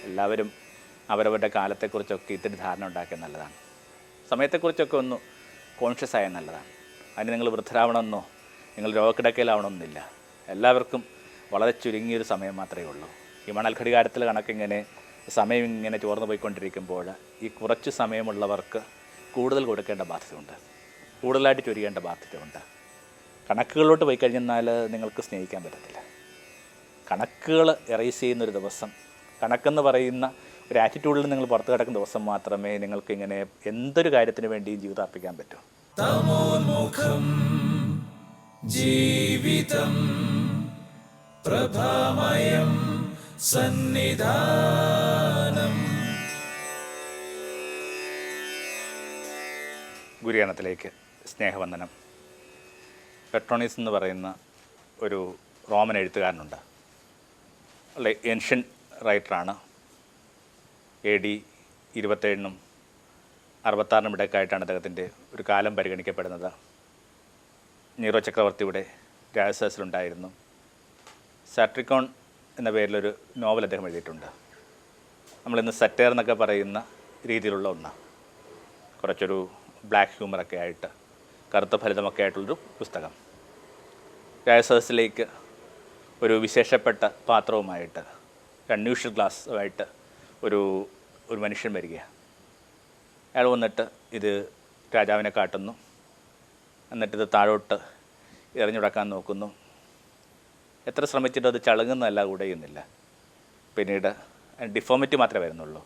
എല്ലാവരും അവരവരുടെ കാലത്തെക്കുറിച്ചൊക്കെ ഇത്തിരി ധാരണ ഉണ്ടാക്കിയാൽ നല്ലതാണ്. സമയത്തെക്കുറിച്ചൊക്കെ ഒന്ന് കോൺഷ്യസ് ആയാൽ നല്ലതാണ്. അതിന് നിങ്ങൾ വൃദ്ധരാവണമെന്നോ നിങ്ങൾ രോഗക്കിടക്കയിലാവണമെന്നില്ല. എല്ലാവർക്കും വളരെ ചുരുങ്ങിയൊരു സമയം മാത്രമേ ഉള്ളൂ. ഈ മണൽ ഘടികാരത്തിൽ കണക്കിങ്ങനെ സമയം ഇങ്ങനെ ചോർന്നു പോയിക്കൊണ്ടിരിക്കുമ്പോൾ ഈ കുറച്ച് സമയമുള്ളവർക്ക് കൂടുതൽ കൊടുക്കേണ്ട ബാധ്യതയുണ്ട്, കൂടുതലായിട്ട് ചൊരിയേണ്ട ബാധ്യതയുണ്ട്. കണക്കുകളിലോട്ട് പോയി കഴിഞ്ഞാൽ നിങ്ങൾക്ക് സ്നേഹിക്കാൻ പറ്റത്തില്ല. കണക്കുകൾ എറേസ് ചെയ്യുന്നൊരു ദിവസം, കണക്കെന്ന് പറയുന്ന ഒരു ആറ്റിറ്റ്യൂഡിൽ നിങ്ങൾ പുറത്ത് കിടക്കുന്ന ദിവസം മാത്രമേ നിങ്ങൾക്ക് ഇങ്ങനെ എന്തൊരു കാര്യത്തിന് വേണ്ടിയും ജീവിതം അർപ്പിക്കാൻ പറ്റൂ. തമോന്മുഖം ജീവിതം പ്രഭാമയം സന്നിധാനം. ഗുരുഗണത്തിലേക്ക് സ്നേഹവന്ദനം. പെട്രോണീസ് എന്ന് പറയുന്ന ഒരു റോമൻ എഴുത്തുകാരനുണ്ട്. അല്ലെ, ഏൻഷ്യൻ റൈറ്ററാണ്. AD 27 66 ഇടയ്ക്കായിട്ടാണ് അദ്ദേഹത്തിൻ്റെ ഒരു കാലം പരിഗണിക്കപ്പെടുന്നത്. നീറോ ചക്രവർത്തിയുടെ രാജസദസ്സിലുണ്ടായിരുന്നു. സാട്രിക്കോൺ എന്ന പേരിലൊരു നോവൽ അദ്ദേഹം എഴുതിയിട്ടുണ്ട്. നമ്മളിന്ന് സറ്റയർ എന്നൊക്കെ പറയുന്ന രീതിയിലുള്ള ഒന്നാണ്. കുറച്ചൊരു ബ്ലാക്ക് ഹ്യൂമറൊക്കെ ആയിട്ട്, കറുത്ത ഫലിതമൊക്കെ ആയിട്ടുള്ളൊരു പുസ്തകം. രാജസദസ്സിലേക്ക് ഒരു വിശേഷപ്പെട്ട പാത്രവുമായിട്ട്, അൺയൂഷ്വൽ ഗ്ലാസ്സുമായിട്ട് ഒരു മനുഷ്യൻ വരികയാണ്. അയാൾ വന്നിട്ട് ഇത് രാജാവിനെ കാട്ടുന്നു. എന്നിട്ടിത് താഴോട്ട് എറിഞ്ഞുടക്കാൻ നോക്കുന്നു. എത്ര ശ്രമിച്ചിട്ടും അത് ചളുങ്ങുന്നതല്ല, ഉടയുന്നില്ല. പിന്നീട് ഡിഫോമിറ്റി മാത്രമേ വരുന്നുള്ളൂ,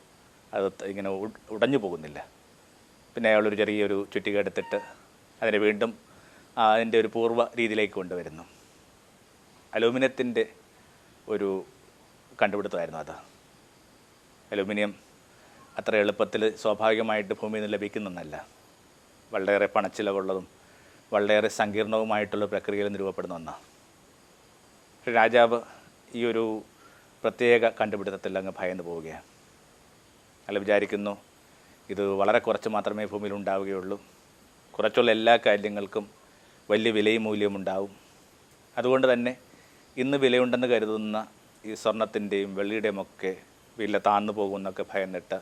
അത് ഇങ്ങനെ ഉടഞ്ഞു പോകുന്നില്ല. പിന്നെ അയാളൊരു ചെറിയൊരു ചുറ്റിക എടുത്തിട്ട് അതിനെ വീണ്ടും അതിൻ്റെ ഒരു പൂർവ്വ രീതിയിലേക്ക് കൊണ്ടുവരുന്നു. അലൂമിനിയത്തിൻ്റെ ഒരു കണ്ടുപിടുത്തമായിരുന്നു അത്. അലൂമിനിയം അത്ര എളുപ്പത്തിൽ സ്വാഭാവികമായിട്ട് ഭൂമിയിൽ നിന്ന് ലഭിക്കുന്നൊന്നല്ല. വളരെയേറെ പണച്ചിലവുള്ളതും വളരെയേറെ സങ്കീർണവുമായിട്ടുള്ള പ്രക്രിയയിൽ രൂപപ്പെടുന്ന ഒന്നാണ്. രാജാവ് ഈ ഒരു പ്രത്യേക കണ്ടുപിടുത്തത്തിൽ അങ്ങ് ഭയന്ന് പോവുകയാണ്. അയാൾ വിചാരിക്കുന്നു ഇത് വളരെ കുറച്ച് മാത്രമേ ഭൂമിയിൽ ഉണ്ടാവുകയുള്ളൂ, കുറച്ചുള്ള എല്ലാ കാര്യങ്ങൾക്കും വലിയ വിലയും മൂല്യവും ഉണ്ടാവും. അതുകൊണ്ട് തന്നെ ഇന്ന് വിലയുണ്ടെന്ന് കരുതുന്ന ഈ സ്വർണത്തിൻ്റെയും വെള്ളിയുടെയും ഒക്കെ വില താന്നു പോകുമെന്നൊക്കെ ഭയന്നിട്ട്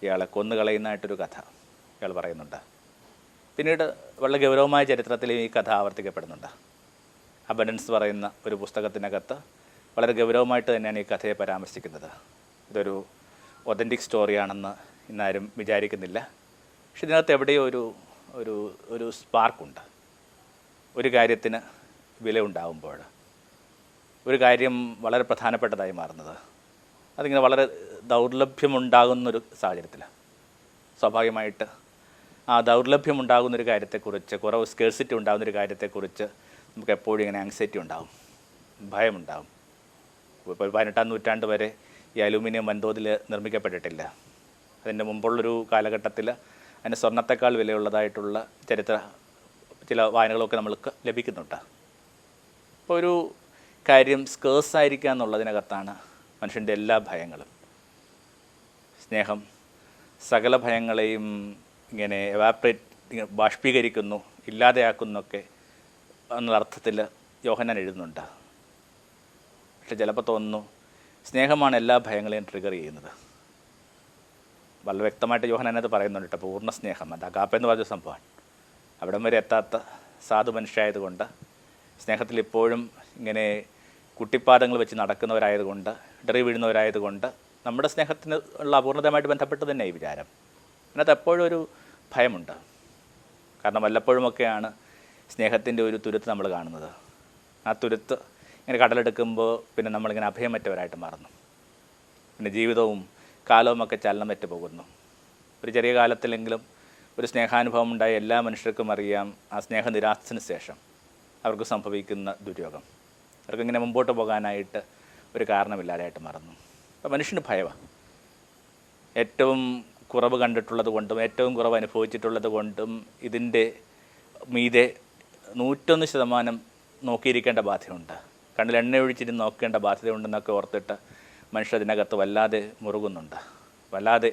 ഇയാളെ കൊന്നുകളയുന്നതായിട്ടൊരു കഥ ഇയാൾ പറയുന്നുണ്ട്. പിന്നീട് വളരെ ഗൗരവമായ ചരിത്രത്തിലും ഈ കഥ ആവർത്തിക്കപ്പെടുന്നുണ്ട്. അബൻഡൻസ് പറയുന്ന ഒരു പുസ്തകത്തിനകത്ത് വളരെ ഗൗരവമായിട്ട് തന്നെയാണ് ഈ കഥയെ പരാമർശിക്കുന്നത്. ഇതൊരു ഒതൻറ്റിക് സ്റ്റോറിയാണെന്ന് ഇന്നാരും വിചാരിക്കുന്നില്ല. പക്ഷെ ഇതിനകത്ത് എവിടെയോ ഒരു സ്പാർക്കുണ്ട്. ഒരു കാര്യത്തിന് വില ഉണ്ടാകുമ്പോൾ ഒരു കാര്യം വളരെ പ്രധാനപ്പെട്ടതായി മാറുന്നത് അതിങ്ങനെ വളരെ ദൗർലഭ്യമുണ്ടാകുന്നൊരു സാഹചര്യത്തിൽ സ്വാഭാവികമായിട്ട് ആ ദൗർലഭ്യമുണ്ടാകുന്നൊരു കാര്യത്തെക്കുറിച്ച്, കുറവ് സ്കേഴ്സിറ്റി ഉണ്ടാകുന്നൊരു കാര്യത്തെക്കുറിച്ച് നമുക്ക് എപ്പോഴും ഇങ്ങനെ ആങ്സൈറ്റി ഉണ്ടാകും, ഭയമുണ്ടാകും. ഇപ്പോൾ 18-ാം നൂറ്റാണ്ട് വരെ ഈ അലൂമിനിയം വൻതോതിൽ നിർമ്മിക്കപ്പെട്ടിട്ടില്ല. അതിൻ്റെ മുമ്പുള്ളൊരു കാലഘട്ടത്തിൽ അതിന് സ്വർണ്ണത്തെക്കാൾ വിലയുള്ളതായിട്ടുള്ള ചരിത്ര ചില വായനകളൊക്കെ നമ്മൾക്ക് ലഭിക്കുന്നുണ്ട്. അപ്പോൾ ഒരു കാര്യം സ്കേഴ്സായിരിക്കുക എന്നുള്ളതിനകത്താണ് മനുഷ്യൻ്റെ എല്ലാ ഭയങ്ങളും. സ്നേഹം സകല ഭയങ്ങളെയും ഇങ്ങനെ ബാഷ്പീകരിക്കുന്നു, ഇല്ലാതെയാക്കുന്നൊക്കെ എന്നുള്ള അർത്ഥത്തിൽ യോഹന്നാൻ എഴുതുന്നുണ്ട്. പക്ഷെ ചിലപ്പോൾ തോന്നുന്നു സ്നേഹമാണ് എല്ലാ ഭയങ്ങളെയും ട്രിഗർ ചെയ്യുന്നത്. വളരെ വ്യക്തമായിട്ട് യോഹന്നാനത് പറയുന്നുണ്ട് കേട്ടോ. പൂർണ്ണ സ്നേഹം, അത് അഗാപ്പ എന്ന് പറഞ്ഞ സംഭവമാണ്. അവിടം വരെ എത്താത്ത സാധു മനുഷ്യരായതുകൊണ്ട്, സ്നേഹത്തിൽ ഇപ്പോഴും ഇങ്ങനെ കുട്ടിപ്പാദങ്ങൾ വെച്ച് നടക്കുന്നവരായതുകൊണ്ട്, ഇടറി വീഴുന്നവരായതുകൊണ്ട് നമ്മുടെ സ്നേഹത്തിന് ഉള്ള അപൂർണതയുമായിട്ട് ബന്ധപ്പെട്ട് തന്നെ ഈ വിചാരം. അതിനകത്ത് എപ്പോഴും ഒരു ഭയമുണ്ട്. കാരണം വല്ലപ്പോഴുമൊക്കെയാണ് സ്നേഹത്തിൻ്റെ ഒരു തുരുത്ത് നമ്മൾ കാണുന്നത്. ആ തുരുത്ത് ഇങ്ങനെ കടലെടുക്കുമ്പോൾ പിന്നെ നമ്മളിങ്ങനെ അഭയമറ്റവരായിട്ട് മാറുന്നു. പിന്നെ ജീവിതവും കാലവുമൊക്കെ ചലനം പറ്റി പോകുന്നു. ഒരു ചെറിയ കാലത്തിലെങ്കിലും ഒരു സ്നേഹാനുഭവം ഉണ്ടായ എല്ലാ മനുഷ്യർക്കും അറിയാം ആ സ്നേഹനിരാശത്തിന് ശേഷം അവർക്ക് സംഭവിക്കുന്ന ദുര്യോഗം. അവർക്കിങ്ങനെ മുമ്പോട്ട് പോകാനായിട്ട് ഒരു കാരണമില്ലാതായിട്ട് മാറുന്നു. അപ്പോൾ മനുഷ്യന് ഭയമാണ്. ഏറ്റവും കുറവ് കണ്ടിട്ടുള്ളത് കൊണ്ടും ഏറ്റവും കുറവ് അനുഭവിച്ചിട്ടുള്ളത് കൊണ്ടും ഇതിൻ്റെ മീതെ 101% നോക്കിയിരിക്കേണ്ട ബാധ്യതയുണ്ട്. കണ്ണിൽ എണ്ണ ഒഴിച്ചിരുന്ന് നോക്കേണ്ട ബാധ്യതയുണ്ടെന്നൊക്കെ ഓർത്തിട്ട് മനുഷ്യർ അതിനകത്ത് വല്ലാതെ മുറുകുന്നുണ്ട്, വല്ലാതെ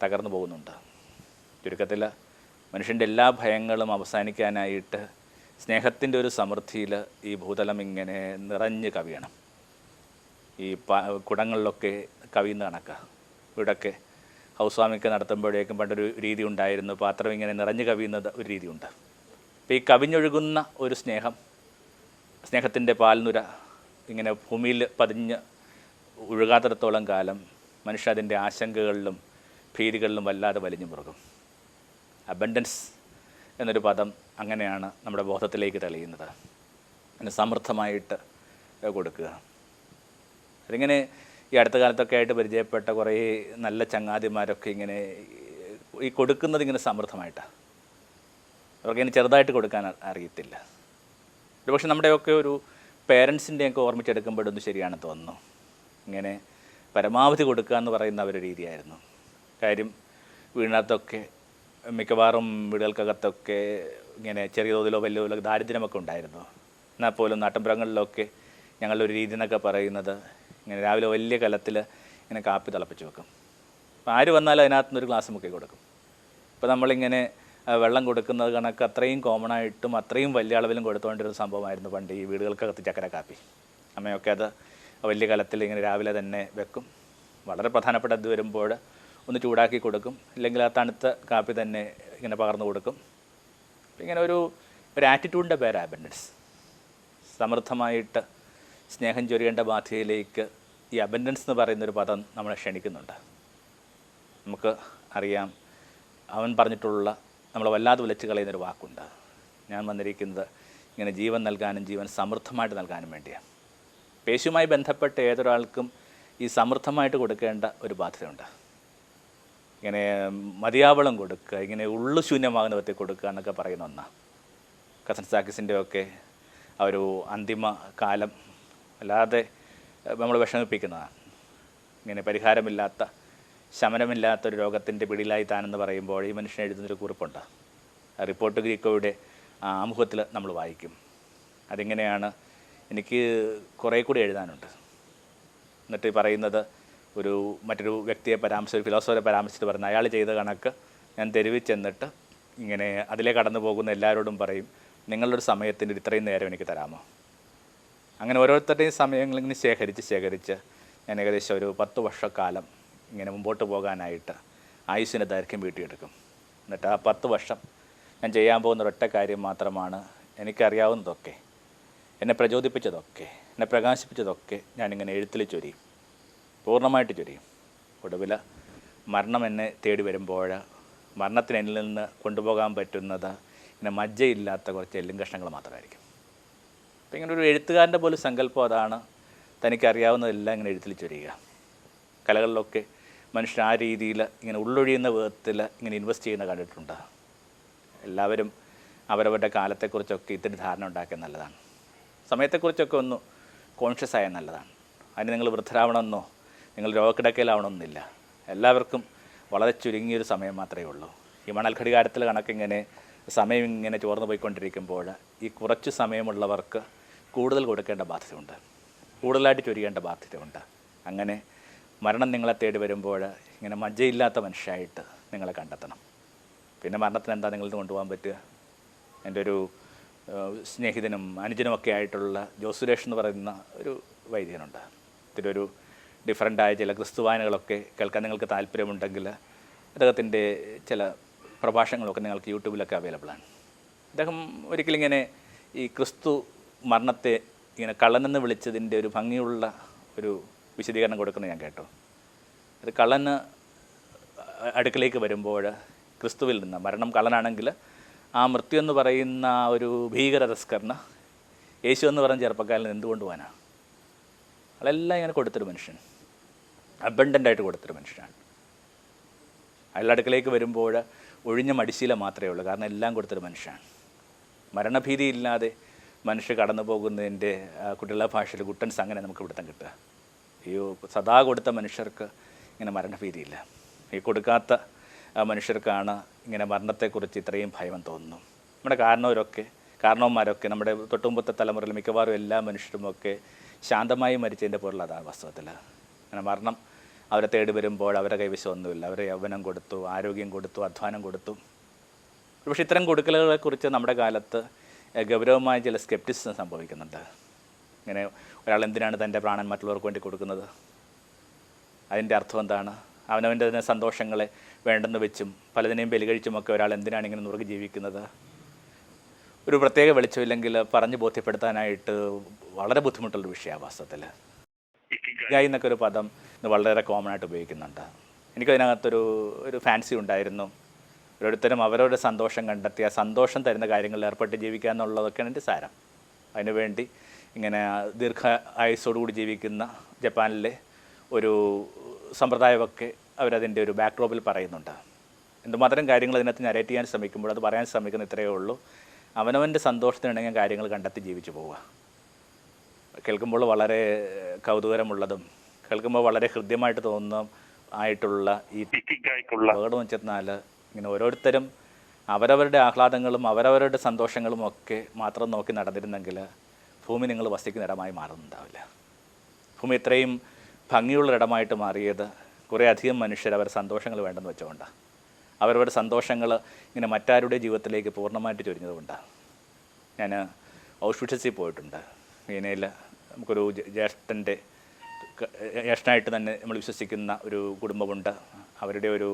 തകർന്നു പോകുന്നുണ്ട്. ചുരുക്കത്തിൽ മനുഷ്യൻ്റെ എല്ലാ ഭയങ്ങളും അവസാനിക്കാനായിട്ട് സ്നേഹത്തിൻ്റെ ഒരു സമൃദ്ധിയിൽ ഈ ഭൂതലം ഇങ്ങനെ നിറഞ്ഞ് കവിയണം. ഈ കുടങ്ങളിലൊക്കെ കവിയുന്ന കണക്ക്. ഇവിടെയൊക്കെ ഹൗസ് വാമിങ് നടത്തുമ്പോഴേക്കും പണ്ടൊരു രീതി ഉണ്ടായിരുന്നു, പാത്രം ഇങ്ങനെ നിറഞ്ഞു കവിയുന്നത് ഒരു രീതിയുണ്ട്. അപ്പോൾ ഈ കവിഞ്ഞൊഴുകുന്ന ഒരു സ്നേഹത്തിൻ്റെ പാൽനുര ഇങ്ങനെ ഭൂമിയിൽ പതിഞ്ഞ് ഒഴുകാത്തിടത്തോളം കാലം മനുഷ്യ അതിൻ്റെ ആശങ്കകളിലും ഭീതികളിലും വല്ലാതെ വലിഞ്ഞു മുറുകും. അബൻഡൻസ് എന്നൊരു പദം അങ്ങനെയാണ് നമ്മുടെ ബോധത്തിലേക്ക് തെളിയുന്നത്. അതിന് സമൃദ്ധമായിട്ട് കൊടുക്കുക. അതിങ്ങനെ ഈ അടുത്ത കാലത്തൊക്കെ ആയിട്ട് പരിചയപ്പെട്ട കുറേ നല്ല ചങ്ങാതിമാരൊക്കെ ഇങ്ങനെ ഈ കൊടുക്കുന്നത് ഇങ്ങനെ സമൃദ്ധമായിട്ടാണ്. അവർക്കിങ്ങനെ ചെറുതായിട്ട് കൊടുക്കാൻ അറിയത്തില്ല. ഒരുപക്ഷെ നമ്മുടെയൊക്കെ ഒരു പേരൻസിൻ്റെയൊക്കെ ഓർമ്മിച്ചെടുക്കുമ്പോഴൊന്നും ശരിയാണെന്ന് തോന്നുന്നു. ഇങ്ങനെ പരമാവധി കൊടുക്കുക എന്ന് പറയുന്ന അവരുടെ രീതിയായിരുന്നു. കാര്യം വീടിനകത്തൊക്കെ മിക്കവാറും വീടുകൾക്കകത്തൊക്കെ ഇങ്ങനെ ചെറിയ തോതിലോ വലിയ തോതിലോ ദാരിദ്ര്യമൊക്കെ ഉണ്ടായിരുന്നു. എന്നാൽ പോലും നാട്ടിൻപുറങ്ങളിലൊക്കെ ഞങ്ങളുടെ ഒരു രീതി എന്നൊക്കെ പറയുന്നത് ഇങ്ങനെ രാവിലെ വലിയ കലത്തിൽ ഇങ്ങനെ കാപ്പി തിളപ്പിച്ച് വെക്കും. അപ്പോൾ ആര് വന്നാലും അതിനകത്തുനിന്നൊരു ഗ്ലാസ് മുക്കി കൊടുക്കും. ഇപ്പോൾ നമ്മളിങ്ങനെ വെള്ളം കൊടുക്കുന്നത് കണക്ക് അത്രയും കോമൺ ആയിട്ടും അത്രയും വലിയ അളവിലും കൊടുത്തുകൊണ്ടിരുന്ന സംഭവമായിരുന്നു പണ്ട് ഈ വീടുകൾക്കകത്ത് ചക്കര കാപ്പി. അമ്മയൊക്കെ അത് വലിയ കലത്തിൽ ഇങ്ങനെ രാവിലെ തന്നെ വെക്കും. വളരെ പ്രധാനപ്പെട്ട അത് വരുമ്പോൾ ഒന്ന് ചൂടാക്കി കൊടുക്കും, ഇല്ലെങ്കിൽ ആ തണുത്ത കാപ്പി തന്നെ ഇങ്ങനെ പകർന്നു കൊടുക്കും. ഇങ്ങനെ ഒരു ആറ്റിറ്റ്യൂഡിൻ്റെ പേര് അബൻഡൻസ്. സമൃദ്ധമായിട്ട് സ്നേഹം ചൊരിയേണ്ട ബാധ്യതയിലേക്ക് ഈ അബൻഡൻസ് എന്ന് പറയുന്നൊരു പദം നമ്മളെ ക്ഷണിക്കുന്നുണ്ട്. നമുക്ക് അറിയാം, അവൻ പറഞ്ഞിട്ടുള്ള നമ്മളെ വല്ലാതെ വിലച്ച് കളയുന്നൊരു വാക്കുണ്ട്. ഞാൻ വന്നിരിക്കുന്നത് ഇങ്ങനെ ജീവൻ നൽകാനും ജീവൻ സമൃദ്ധമായിട്ട് നൽകാനും വേണ്ടിയാണ്. യേശുവുമായി ബന്ധപ്പെട്ട ഏതൊരാൾക്കും ഈ സമൃദ്ധമായിട്ട് കൊടുക്കേണ്ട ഒരു ബാധ്യതയുണ്ട്. ഇങ്ങനെ മതിയാവളം കൊടുക്കുക, ഇങ്ങനെ ഉള്ളു ശൂന്യമാകുന്ന വിധത്തിൽ കൊടുക്കുക എന്നൊക്കെ പറയുന്ന ഒന്നാണ്. കസൻ സാക്കിസിൻ്റെയൊക്കെ ആ ഒരു അന്തിമ കാലം അല്ലാതെ നമ്മൾ വിഷമിപ്പിക്കുന്നതാണ്. ഇങ്ങനെ പരിഹാരമില്ലാത്ത ശമനമില്ലാത്തൊരു രോഗത്തിൻ്റെ പിടിയിലായി താനെന്ന് പറയുമ്പോൾ ഈ മനുഷ്യൻ എഴുതുന്നൊരു കുറിപ്പുണ്ട്. റിപ്പോർട്ട് ഗ്രീക്കോയുടെ ആമുഖത്തിൽ നമ്മൾ വായിക്കും. അതിങ്ങനെയാണ്, എനിക്ക് കുറേ കൂടി എഴുതാനുണ്ട്. എന്നിട്ട് പറയുന്നത് മറ്റൊരു വ്യക്തിയെ ഒരു ഫിലോസഫറെ പരാമർശിച്ചിട്ട് പറയുന്നത്, അയാൾ ചെയ്ത കണക്ക് ഞാൻ തെരുവിൽ ചെന്നിട്ട് ഇങ്ങനെ അതിലേ കടന്നു പോകുന്ന എല്ലാവരോടും പറയും, നിങ്ങളുടെ സമയത്തിൻ്റെ ഇത്രയും നേരം എനിക്ക് തരാമോ? അങ്ങനെ ഓരോരുത്തരുടെയും സമയങ്ങളിങ്ങനെ ശേഖരിച്ച് ഞാൻ ഏകദേശം ഒരു 10 വർഷക്കാലം ഇങ്ങനെ മുമ്പോട്ട് പോകാനായിട്ട് ആയുസ്സിൻ്റെ ദൈർഘ്യം വീട്ടിയെടുക്കും. എന്നിട്ട് ആ 10 വർഷം ഞാൻ ചെയ്യാൻ പോകുന്ന ഒരൊറ്റ കാര്യം മാത്രമാണ്, എനിക്കറിയാവുന്നതൊക്കെ, എന്നെ പ്രചോദിപ്പിച്ചതൊക്കെ, എന്നെ പ്രകാശിപ്പിച്ചതൊക്കെ ഞാനിങ്ങനെ എഴുത്തിൽ ചൊരിയും, പൂർണ്ണമായിട്ട് ചൊരിയും. ഒടുവിൽ മരണം എന്നെ തേടി വരുമ്പോൾ മരണത്തിന് എന്നിൽ നിന്ന് കൊണ്ടുപോകാൻ പറ്റുന്നത് ഇങ്ങനെ മജ്ജയില്ലാത്ത കുറച്ച് എല്ലും കഷ്ണങ്ങൾ മാത്രമായിരിക്കും. അപ്പം ഇങ്ങനെ ഒരു എഴുത്തുകാരൻ്റെ പോലും സങ്കല്പം അതാണ്, തനിക്കറിയാവുന്നതെല്ലാം ഇങ്ങനെ എഴുത്തിൽ ചൊരിയുക. കലകളിലൊക്കെ മനുഷ്യൻ ആ രീതിയിൽ ഇങ്ങനെ ഉള്ളൊഴിയുന്ന വിധത്തിൽ ഇങ്ങനെ ഇൻവെസ്റ്റ് ചെയ്യുന്ന കണ്ടിട്ടുണ്ട്. എല്ലാവരും അവരവരുടെ കാലത്തെക്കുറിച്ചൊക്കെ ഇത്തിരി ധാരണ ഉണ്ടാക്കിയത് നല്ലതാണ്. സമയത്തെക്കുറിച്ചൊക്കെ ഒന്ന് കോൺഷ്യസ് ആയ നല്ലതാണ്. അതിന് നിങ്ങൾ വൃദ്ധരാവണമെന്നോ നിങ്ങൾ രോഗക്കിടക്കയിലാവണമെന്നില്ല. എല്ലാവർക്കും വളരെ ചുരുങ്ങിയൊരു സമയം മാത്രമേ ഉള്ളൂ. ഈ മണൽ ഘടികാരത്തിൽ കണക്കിങ്ങനെ സമയം ഇങ്ങനെ ചോർന്നു പോയിക്കൊണ്ടിരിക്കുമ്പോൾ ഈ കുറച്ച് സമയമുള്ളവർക്ക് കൂടുതൽ കൊടുക്കേണ്ട ബാധ്യതയുണ്ട്, കൂടുതലായിട്ട് ചൊരിയേണ്ട ബാധ്യതയുണ്ട്. അങ്ങനെ മരണം നിങ്ങളെ തേടി വരുമ്പോൾ ഇങ്ങനെ മജ്ജയില്ലാത്ത മനുഷ്യരായിട്ട് നിങ്ങളെ കണ്ടെത്തണം. പിന്നെ മരണത്തിന് എന്താ നിങ്ങളിൽ നിന്ന് കൊണ്ടുപോകാൻ പറ്റുക? എൻ്റെ ഒരു സ്നേഹിതനും അനുജനുമൊക്കെ ആയിട്ടുള്ള ജോസുരേഷ് എന്ന് പറയുന്ന ഒരു വൈദ്യനുണ്ട്. ഇതിലൊരു ഡിഫറൻ്റായ ചില ക്രിസ്തുവായനകളൊക്കെ കേൾക്കാൻ നിങ്ങൾക്ക് താല്പര്യമുണ്ടെങ്കിൽ അദ്ദേഹത്തിൻ്റെ ചില പ്രഭാഷണങ്ങളൊക്കെ നിങ്ങൾക്ക് യൂട്യൂബിലൊക്കെ അവൈലബിളാണ്. അദ്ദേഹം ഒരിക്കലിങ്ങനെ ഈ ക്രിസ്തു മരണത്തെ ഇങ്ങനെ കള്ളനെന്ന് വിളിച്ചതിൻ്റെ ഒരു ഭംഗിയുള്ള ഒരു വിശദീകരണം കൊടുക്കുന്നത് ഞാൻ കേട്ടു. അത് കള്ളന് അടുക്കലേക്ക് വരുമ്പോൾ ക്രിസ്തുവിൽ നിന്ന്, മരണം കള്ളനാണെങ്കിൽ ആ മൃത്യു എന്ന് പറയുന്ന ഒരു ഭീകര തസ്കറിന് യേശു എന്ന് പറയുന്ന ചെറുപ്പക്കാരൻ എന്തുകൊണ്ട് പോകാനാണ്? അതെല്ലാം ഇങ്ങനെ കൊടുത്തൊരു മനുഷ്യൻ, അബണ്ടൻ്റായിട്ട് കൊടുത്തൊരു മനുഷ്യനാണ്. അയാളുടെ അടുക്കലേക്ക് വരുമ്പോൾ ഒഴിഞ്ഞ മടിശീല മാത്രമേ ഉള്ളൂ, കാരണം എല്ലാം കൊടുത്തൊരു മനുഷ്യനാണ്. മരണഭീതിയില്ലാതെ മനുഷ്യർ കടന്നു പോകുന്നതിൻ്റെ കുട്ടികളുടെ ഭാഷയിൽ ഗുട്ടൻസ് അങ്ങനെ നമുക്ക് ഇവിടുത്തെ കിട്ടുക. ഈ സദാ കൊടുത്ത മനുഷ്യർക്ക് ഇങ്ങനെ മരണഭീതിയില്ല. ഈ കൊടുക്കാത്ത മനുഷ്യർക്കാണ് ഇങ്ങനെ മരണത്തെക്കുറിച്ച് ഇത്രയും ഭയം തോന്നുന്നു. നമ്മുടെ കാരണവന്മാരൊക്കെ നമ്മുടെ തൊട്ടുമുമ്പത്തെ തലമുറയിൽ മിക്കവാറും എല്ലാ മനുഷ്യരുമൊക്കെ ശാന്തമായി മരിച്ചതിൻ്റെ പൊരുൾ അതാണ് വാസ്തവത്തിൽ. അങ്ങനെ മരണം അവരെ തേടി വരുമ്പോൾ അവരുടെ കൈവശമൊന്നുമില്ല. അവരെ യൗവനം കൊടുത്തു, ആരോഗ്യം കൊടുത്തു, അധ്വാനം കൊടുത്തു. പക്ഷേ ഇത്തരം കൊടുക്കലുകളെക്കുറിച്ച് നമ്മുടെ കാലത്ത് ഗൗരവമായ ചില സ്കെപ്റ്റിസം സംഭവിക്കുന്നുണ്ട്. ഇങ്ങനെ ഒരാൾ എന്തിനാണ് തൻ്റെ പ്രാണൻ മറ്റുള്ളവർക്ക് വേണ്ടി കൊടുക്കുന്നത്? അതിൻ്റെ അർത്ഥം എന്താണ്? അവനവൻ്റെ തന്നെ സന്തോഷങ്ങളെ വേണ്ടെന്ന് വെച്ചും പലതിനെയും ബലികഴിച്ചുമൊക്കെ ഒരാൾ എന്തിനാണ് ഇങ്ങനെ നുറുകി ജീവിക്കുന്നത്? ഒരു പ്രത്യേക വെളിച്ചമില്ലെങ്കിൽ പറഞ്ഞ് ബോധ്യപ്പെടുത്താനായിട്ട് വളരെ ബുദ്ധിമുട്ടുള്ളൊരു വിഷയമാണ് വാസ്തവത്തിൽ. ഇക്കിഗായി എന്നൊക്കെ ഒരു പദം ഇന്ന് വളരെ കോമൺ ആയിട്ട് ഉപയോഗിക്കുന്നുണ്ട്. എനിക്കതിനകത്തൊരു ഫാൻസി ഉണ്ടായിരുന്നു. ഓരോരുത്തരും അവരവരുടെ സന്തോഷം കണ്ടെത്തി ആ സന്തോഷം തരുന്ന കാര്യങ്ങളിൽ ഏർപ്പെട്ട് ജീവിക്കുക എന്നുള്ളതൊക്കെയാണ് എൻ്റെ സാരം. അതിനുവേണ്ടി ഇങ്ങനെ ദീർഘ ആയുസ്സോടുകൂടി ജീവിക്കുന്ന ജപ്പാനിലെ ഒരു സമ്പ്രദായമൊക്കെ അവരതിൻ്റെ ഒരു ബാക്ക്ഡ്രോപ്പിൽ പറയുന്നുണ്ട്. എന്തുമാത്രം കാര്യങ്ങൾ അതിനകത്ത് നരേറ്റ് ചെയ്യാൻ ശ്രമിക്കുമ്പോൾ അത് പറയാൻ ശ്രമിക്കുന്ന ഇത്രയേ ഉള്ളൂ: അവനവൻ്റെ സന്തോഷത്തിനിണങ്ങിയ കാര്യങ്ങൾ കണ്ടെത്തി ജീവിച്ചു പോവുക. കേൾക്കുമ്പോൾ വളരെ കൗതുകരമുള്ളതും കേൾക്കുമ്പോൾ വളരെ ഹൃദ്യമായിട്ട് ആയിട്ടുള്ള ഈ ഇക്കിഗായിക്കുള്ള അപകടം വെച്ചെന്നാൽ ഇങ്ങനെ ഓരോരുത്തരും അവരവരുടെ ആഹ്ലാദങ്ങളും അവരവരുടെ സന്തോഷങ്ങളും ഒക്കെ മാത്രം നോക്കി നടന്നിരുന്നെങ്കിൽ ഭൂമി നിങ്ങൾ വസിക്കുന്ന ഇടമായി മാറുന്നുണ്ടാവില്ല. ഭൂമി ഇത്രയും ഭംഗിയുള്ളൊരിടമായിട്ട് മാറിയത് കുറേ അധികം മനുഷ്യർ അവരുടെ സന്തോഷങ്ങൾ വേണ്ടെന്ന് വെച്ചുകൊണ്ടാണ്. അവരവരുടെ സന്തോഷങ്ങൾ ഇങ്ങനെ മറ്റാരുടെ ജീവിതത്തിലേക്ക് പൂർണ്ണമായിട്ട് ചൊരിഞ്ഞതുകൊണ്ടാണ്. ഞാൻ ഔഷ്വിറ്റ്സിൽ പോയിട്ടുണ്ട്. വീനയിൽ നമുക്കൊരു ജ്യേഷ്ഠനായിട്ട് തന്നെ നമ്മൾ വിശ്വസിക്കുന്ന ഒരു കുടുംബമുണ്ട്. അവരുടെ ഒരു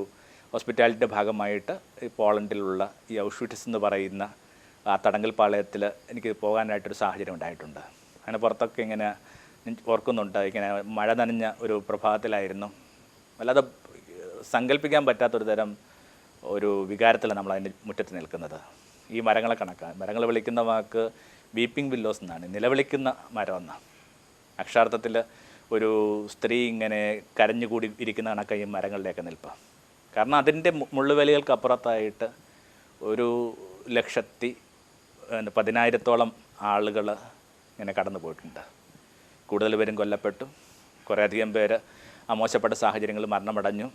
ഹോസ്പിറ്റാലിറ്റിയുടെ ഭാഗമായിട്ട് ഈ പോളണ്ടിലുള്ള ഈ ഔഷ്വിറ്റ്സ് എന്ന് പറയുന്ന ആ തടങ്കൽ പാളയത്തിൽ എനിക്ക് പോകാനായിട്ടൊരു സാഹചര്യം ഉണ്ടായിട്ടുണ്ട്. അങ്ങനെ പുറത്തൊക്കെ ഇങ്ങനെ ഓർക്കുന്നുണ്ട്. ഇങ്ങനെ മഴ നനഞ്ഞ ഒരു പ്രഭാതത്തിലായിരുന്നു. അല്ലാതെ സങ്കല്പിക്കാൻ പറ്റാത്തൊരു തരം ഒരു വികാരത്തിലാണ് നമ്മൾ അതിൻ്റെ മുറ്റത്ത് നിൽക്കുന്നത്. ഈ മരങ്ങളെ കണക്കാണ്. മരങ്ങൾ വിളിക്കുന്ന വാക്ക് വീപ്പിംഗ് വില്ലോസ് എന്നാണ്, നിലവിളിക്കുന്ന മരം എന്നാണ്. അക്ഷരാർത്ഥത്തിൽ ഒരു സ്ത്രീ ഇങ്ങനെ കരഞ്ഞുകൂടി ഇരിക്കുന്ന കണക്കാണ് ഈ മരങ്ങളിലേക്ക് നിൽപ്പ്. കാരണം അതിൻ്റെ മുള്ളുവേലികൾക്കപ്പുറത്തായിട്ട് 1,10,000-ഓളം ആളുകൾ ഇങ്ങനെ കടന്നു പോയിട്ടുണ്ട്. കൂടുതൽ പേരും കൊല്ലപ്പെട്ടു. കുറേയധികം പേര് മോശപ്പെട്ട സാഹചര്യങ്ങളിൽ മരണമടഞ്ഞു.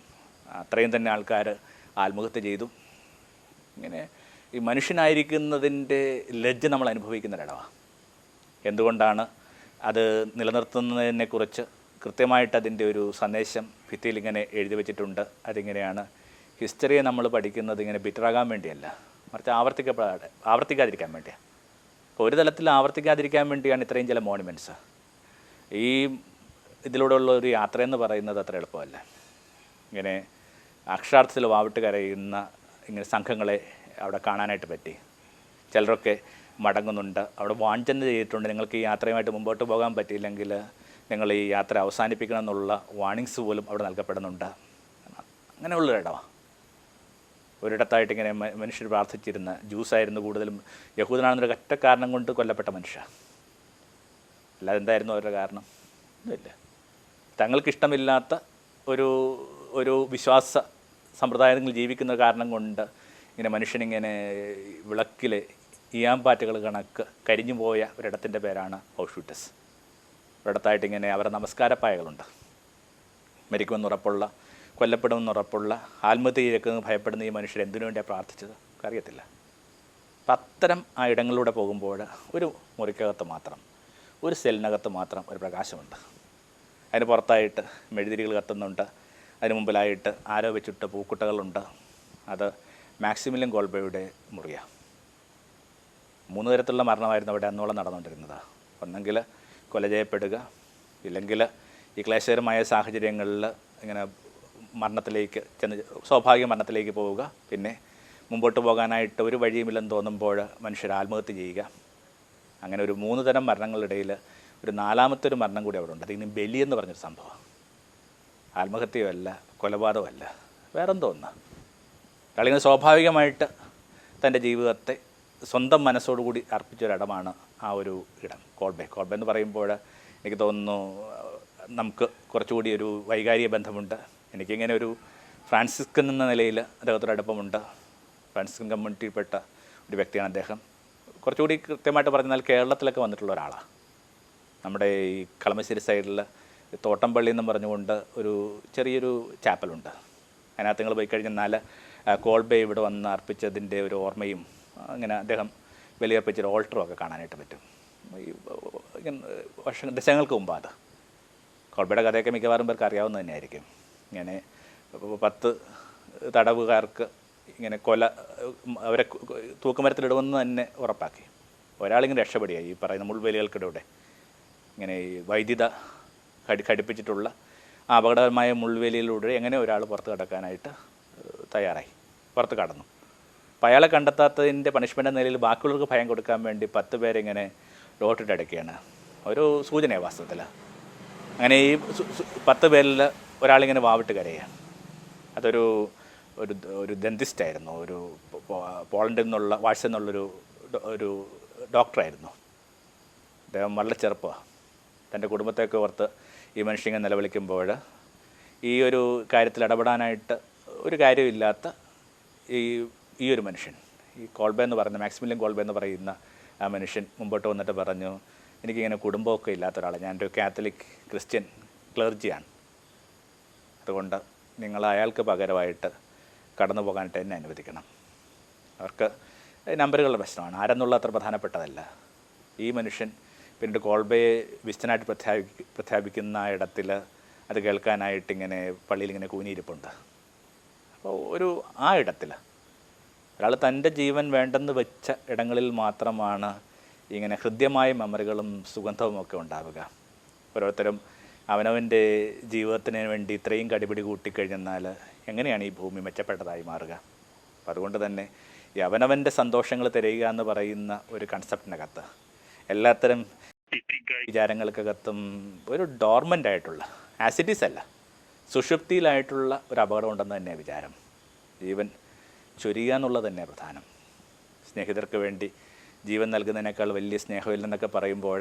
അത്രയും തന്നെ ആൾക്കാർ ആത്മഹത്യ ചെയ്തു. ഇങ്ങനെ ഈ മനുഷ്യനായിരിക്കുന്നതിൻ്റെ ലജ്ജ നമ്മൾ അനുഭവിക്കുന്നൊരിടമാണ്. എന്തുകൊണ്ടാണ് അത് നിലനിർത്തുന്നതിനെക്കുറിച്ച് കൃത്യമായിട്ട് അതിൻ്റെ ഒരു സന്ദേശം ഭിത്തിയിൽ ഇങ്ങനെ എഴുതി വെച്ചിട്ടുണ്ട്. അതിങ്ങനെയാണ്: ഹിസ്റ്ററിയെ നമ്മൾ പഠിക്കുന്നത് ഇങ്ങനെ ബിറ്ററാകാൻ വേണ്ടിയല്ല, മറിച്ച് ആവർത്തിക്കാതിരിക്കാൻ വേണ്ടിയാണ്. അപ്പോൾ ഒരു തലത്തിൽ ആവർത്തിക്കാതിരിക്കാൻ വേണ്ടിയാണ് ഇത്രയും ചില മോണുമെൻറ്റ്സ്. ഈ ഇതിലൂടെയുള്ള ഒരു യാത്രയെന്ന് പറയുന്നത് അത്ര എളുപ്പമല്ല. ഇങ്ങനെ അക്ഷരാർത്ഥത്തിൽ വാവിട്ട് കരയുന്ന ഇങ്ങനെ സംഘങ്ങളെ അവിടെ കാണാനായിട്ട് പറ്റി. ചിലരൊക്കെ മടങ്ങുന്നുണ്ട്. അവിടെ വാഞ്ചന ചെയ്തിട്ടുണ്ട്: നിങ്ങൾക്ക് ഈ യാത്രയുമായിട്ട് മുമ്പോട്ട് പോകാൻ പറ്റിയില്ലെങ്കിൽ നിങ്ങൾ ഈ യാത്ര അവസാനിപ്പിക്കണം എന്നുള്ള വാണിങ്സ് പോലും അവിടെ നൽകപ്പെടുന്നുണ്ട്. അങ്ങനെയുള്ളൊരിടമാണ്. ഒരിടത്തായിട്ട് ഇങ്ങനെ മനുഷ്യർ പ്രാർത്ഥിച്ചിരുന്ന ജ്യൂസായിരുന്നു കൂടുതലും. യഹൂദനാണെന്നൊരു ഒറ്റ കാരണം കൊണ്ട് കൊല്ലപ്പെട്ട മനുഷ്യ. അല്ലാതെ എന്തായിരുന്നു അവരുടെ കാരണം? ഇല്ല. തങ്ങൾക്കിഷ്ടമില്ലാത്ത ഒരു വിശ്വാസ സമ്പ്രദായങ്ങൾ ജീവിക്കുന്ന കാരണം കൊണ്ട് ഇങ്ങനെ മനുഷ്യനിങ്ങനെ വിളക്കിൽ ഈയാമ്പാറ്റകൾ കണക്ക് കരിഞ്ഞു പോയ ഒരിടത്തിൻ്റെ പേരാണ് ഔഷ്വിറ്റ്സ്. ഒരിടത്തായിട്ട് ഇങ്ങനെ അവരുടെ നമസ്കാരപ്പായകളുണ്ട്. മരിക്കുമെന്നുറപ്പുള്ള, കൊല്ലപ്പെടുമെന്നുറപ്പുള്ള, ആത്മഹത്യ ചെയ്തേക്കെന്ന് ഭയപ്പെടുന്ന ഈ മനുഷ്യർ എന്തിനു വേണ്ടിയാണ് പ്രാർത്ഥിച്ചത്? അറിയത്തില്ല. അപ്പം അത്തരം ആ ഇടങ്ങളിലൂടെ പോകുമ്പോൾ ഒരു മുറിക്കകത്ത് മാത്രം, ഒരു സെല്ലിനകത്ത് മാത്രം ഒരു പ്രകാശമുണ്ട്. അതിന് പുറത്തായിട്ട് മെഴുതിരികൾ കത്തുന്നുണ്ട്. അതിന് മുമ്പിലായിട്ട് ആരോ വെച്ചിട്ട് പൂക്കുട്ടകളുണ്ട്. അത് മാക്സിമിലിയൻ കോൾബയുടെ മുറിയാണ്. 3 തരത്തിലുള്ള മരണമായിരുന്നു അവിടെ അന്നോളം നടന്നുകൊണ്ടിരുന്നത്. ഒന്നെങ്കിൽ കൊല ചെയ്യപ്പെടുക, ഇല്ലെങ്കിൽ ഈ ക്ലേശകരമായ സാഹചര്യങ്ങളിൽ ഇങ്ങനെ മരണത്തിലേക്ക് സ്വാഭാവിക മരണത്തിലേക്ക് പോവുക, പിന്നെ മുമ്പോട്ട് പോകാനായിട്ട് ഒരു വഴിയുമില്ലെന്ന് തോന്നുമ്പോൾ മനുഷ്യർ ആത്മഹത്യ ചെയ്യുക. അങ്ങനെ ഒരു 3 തരം മരണങ്ങളിടയിൽ ഒരു 4ാമത്തെ ഒരു മരണം കൂടി അവിടെ ഉണ്ട്. അതിന് ബലി എന്ന് പറഞ്ഞൊരു സംഭവം. ആത്മഹത്യയുമല്ല, കൊലപാതകമല്ല, വേറെന്തോ ഒന്ന്. കളിങ്ങനെ സ്വാഭാവികമായിട്ട് തൻ്റെ ജീവിതത്തെ സ്വന്തം മനസ്സോടുകൂടി അർപ്പിച്ചൊരിടമാണ് ആ ഒരു ഇടം, കോൾബെ. കോൾബെ എന്ന് പറയുമ്പോൾ എനിക്ക് തോന്നുന്നു നമുക്ക് കുറച്ചുകൂടി ഒരു വൈകാരിക ബന്ധമുണ്ട്. എനിക്കിങ്ങനെ ഒരു ഫ്രാൻസിസ്കൻ എന്ന നിലയിൽ അദ്ദേഹത്തോട് അടുപ്പമുണ്ട്. ഫ്രാൻസിസ്കൻ കമ്മ്യൂണിറ്റിയിൽപ്പെട്ട ഒരു വ്യക്തിയാണ് അദ്ദേഹം. കുറച്ചുകൂടി കൃത്യമായിട്ട് പറഞ്ഞാൽ കേരളത്തിലൊക്കെ വന്നിട്ടുള്ള ഒരാളാണ്. നമ്മുടെ ഈ കളമശ്ശേരി സൈഡിൽ തോട്ടംപള്ളി എന്നും പറഞ്ഞുകൊണ്ട് ഒരു ചെറിയൊരു ചാപ്പലുണ്ട്. അതിനകത്ത് നിങ്ങൾ പോയി കഴിഞ്ഞാൽ കോൾബെ ഇവിടെ വന്ന് അർപ്പിച്ചതിൻ്റെ ഒരു ഓർമ്മയും അങ്ങനെ അദ്ദേഹം ബലിയർപ്പിച്ചൊരു ഓൾട്ടറും ഒക്കെ കാണാനായിട്ട് പറ്റും. ഈ ദശകങ്ങൾക്ക് മുമ്പ് അത് കോൾബയുടെ കഥയൊക്കെ മിക്കവാറും പേർക്ക് അറിയാവുന്നത് തന്നെയായിരിക്കും. ഇങ്ങനെ 10 തടവുകാർക്ക് ഇങ്ങനെ അവരെ തൂക്കുമരത്തിലിടുമെന്ന് തന്നെ ഉറപ്പാക്കി. ഒരാളിങ്ങനെ രക്ഷപ്പെടുകയായി ഈ പറയുന്ന മുൾവേലികൾക്കിടൂടെ. ഇങ്ങനെ ഈ വൈദ്യുത ഘടിപ്പിച്ചിട്ടുള്ള ആ അപകടകരമായ മുൾവേലിയിലൂടെ എങ്ങനെ ഒരാൾ പുറത്ത് കടക്കാനായിട്ട് തയ്യാറായി, പുറത്ത് കടന്നു. അപ്പോൾ അയാളെ കണ്ടെത്താത്തതിൻ്റെ പണിഷ്മെൻ്റ് എന്ന നിലയിൽ ബാക്കിയുള്ളവർക്ക് ഭയം കൊടുക്കാൻ വേണ്ടി 10 പേരെങ്ങനെ ലോട്ടിട്ട് അടയ്ക്കുകയാണ്. ഒരു സൂചനയാണ് വാസ്തവത്തിൽ. അങ്ങനെ ഈ 10 പേരിൽ ഒരാളിങ്ങനെ വാവിട്ട് കരയുകയാണ്. അതൊരു ഒരു ഒരു ഡെന്റിസ്റ്റായിരുന്നു, ഒരു പോളണ്ടിൽ നിന്നുള്ള വാഴ്സ എന്നുള്ളൊരു ഒരു ഡോക്ടറായിരുന്നു. അദ്ദേഹം വളരെ ചെറുപ്പമാണ്. തൻ്റെ കുടുംബത്തെയൊക്കെ ഓർത്ത് ഈ മനുഷ്യനെ നിലവിളിക്കുമ്പോൾ ഈ ഒരു കാര്യത്തിൽ ഇടപെടാനായിട്ട് ഒരു കാര്യമില്ലാത്ത ഈ ഒരു മനുഷ്യൻ, ഈ കോൾബെ എന്ന് പറയുന്ന മാക്സിമിലിയൻ കോൾബെ എന്ന് പറയുന്ന ആ മനുഷ്യൻ മുമ്പോട്ട് വന്നിട്ട് പറഞ്ഞു, എനിക്കിങ്ങനെ കുടുംബമൊക്കെ ഇല്ലാത്ത ഒരാളാണ്, ഞാനൊരു കാത്തലിക് ക്രിസ്ത്യൻ ക്ലർജിയാണ്, അതുകൊണ്ട് നിങ്ങൾ അയാൾക്ക് പകരമായിട്ട് കടന്നു പോകാനായിട്ട് എന്നെ അനുവദിക്കണം. അവർക്ക് നമ്പറുകളുടെ പ്രശ്നമാണ്, ആരെന്നുള്ള അത്ര പ്രധാനപ്പെട്ടതല്ല. ഈ മനുഷ്യൻ പിന്നീട് കോൾബയെ വിശുദ്ധനായിട്ട് പ്രഖ്യാപിക്കുന്ന ഇടത്തിൽ അത് കേൾക്കാനായിട്ട് ഇങ്ങനെ പള്ളിയിൽ ഇങ്ങനെ കൂനിയിരിപ്പുണ്ട്. അപ്പോൾ ആ ഇടത്തിൽ ഒരാൾ തൻ്റെ ജീവൻ വേണ്ടെന്ന് വെച്ച ഇടങ്ങളിൽ മാത്രമാണ് ഇങ്ങനെ ഹൃദ്യമായ മെമ്മറികളും സുഗന്ധവും ഒക്കെ ഉണ്ടാവുക. ഓരോരുത്തരും അവനവൻ്റെ ജീവിതത്തിന് വേണ്ടി ഇത്രയും കടിപിടി കൂട്ടിക്കഴിഞ്ഞെന്നാൽ എങ്ങനെയാണ് ഈ ഭൂമി മെച്ചപ്പെട്ടതായി മാറുക? അപ്പം അതുകൊണ്ട് തന്നെ ഈ അവനവൻ്റെ സന്തോഷങ്ങൾ തിരയുക എന്ന് പറയുന്ന ഒരു കൺസെപ്റ്റിനകത്ത് എല്ലാത്തരം വിചാരങ്ങൾക്കകത്തും ഒരു ഡോർമൻ്റ് ആയിട്ടുള്ള, ആസിഡീസ് അല്ല, സുഷുപ്തിയിലായിട്ടുള്ള ഒരു അപകടം ഉണ്ടെന്ന് തന്നെ വിചാരം. ജീവൻ ചൊരിയുക എന്നുള്ളത് തന്നെ പ്രധാനം. സ്നേഹിതർക്ക് വേണ്ടി ജീവൻ നൽകുന്നതിനേക്കാൾ വലിയ സ്നേഹമില്ലെന്നൊക്കെ പറയുമ്പോൾ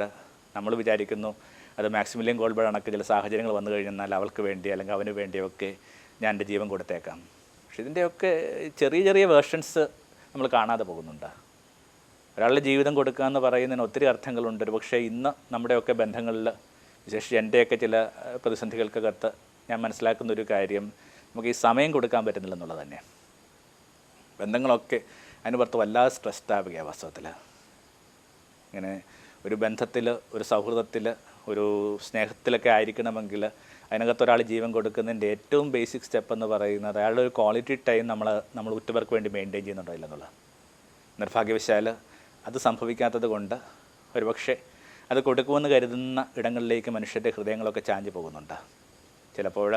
നമ്മൾ വിചാരിക്കുന്നു അത് മാക്സിമിലിയൻ കോൾബെ കണക്ക് ചില സാഹചര്യങ്ങൾ വന്നു കഴിഞ്ഞാൽ അവൾക്ക് വേണ്ടി അല്ലെങ്കിൽ അവന് വേണ്ടിയൊക്കെ ഞാൻ എൻ്റെ ജീവൻ കൊടുത്തേക്കാം. പക്ഷെ ഇതിൻ്റെയൊക്കെ ചെറിയ ചെറിയ വേർഷൻസ് നമ്മൾ കാണാതെ പോകുന്നുണ്ട്. ഒരാളുടെ ജീവിതം കൊടുക്കുക എന്ന് പറയുന്നതിന് ഒത്തിരി അർത്ഥങ്ങളുണ്ട്. പക്ഷേ ഇന്ന് നമ്മുടെയൊക്കെ ബന്ധങ്ങളിൽ, വിശേഷിച്ച് എൻ്റെയൊക്കെ ചില പ്രതിസന്ധികൾക്കകത്ത് ഞാൻ മനസ്സിലാക്കുന്ന ഒരു കാര്യം, നമുക്ക് ഈ സമയം കൊടുക്കാൻ പറ്റുന്നില്ലെന്നുള്ളത് തന്നെ. ബന്ധങ്ങളൊക്കെ അതിന് പുറത്ത് വല്ലാതെ സ്ട്രെസ്ഡ് ആവുകയാണ് വാസ്തവത്തിൽ. ഇങ്ങനെ ഒരു ബന്ധത്തിൽ, ഒരു സൗഹൃദത്തിൽ, ഒരു സ്നേഹത്തിലൊക്കെ ആയിരിക്കണമെങ്കിൽ അതിനകത്ത് ഒരാൾ ജീവൻ കൊടുക്കുന്നതിൻ്റെ ഏറ്റവും ബേസിക് സ്റ്റെപ്പ് എന്ന് പറയുന്നത് അയാളുടെ ഒരു ക്വാളിറ്റി ടൈം നമ്മൾ ഉറ്റവർക്ക് വേണ്ടി മെയിൻറ്റെയിൻ ചെയ്യുന്നുണ്ടോ. നിർഭാഗ്യവശാൽ അത് സംഭവിക്കാത്തത് കൊണ്ട് ഒരുപക്ഷെ അത് കൊടുക്കുമെന്ന് കരുതുന്ന ഇടങ്ങളിലേക്ക് മനുഷ്യരുടെ ഹൃദയങ്ങളൊക്കെ ചാഞ്ഞു പോകുന്നുണ്ട്. ചിലപ്പോൾ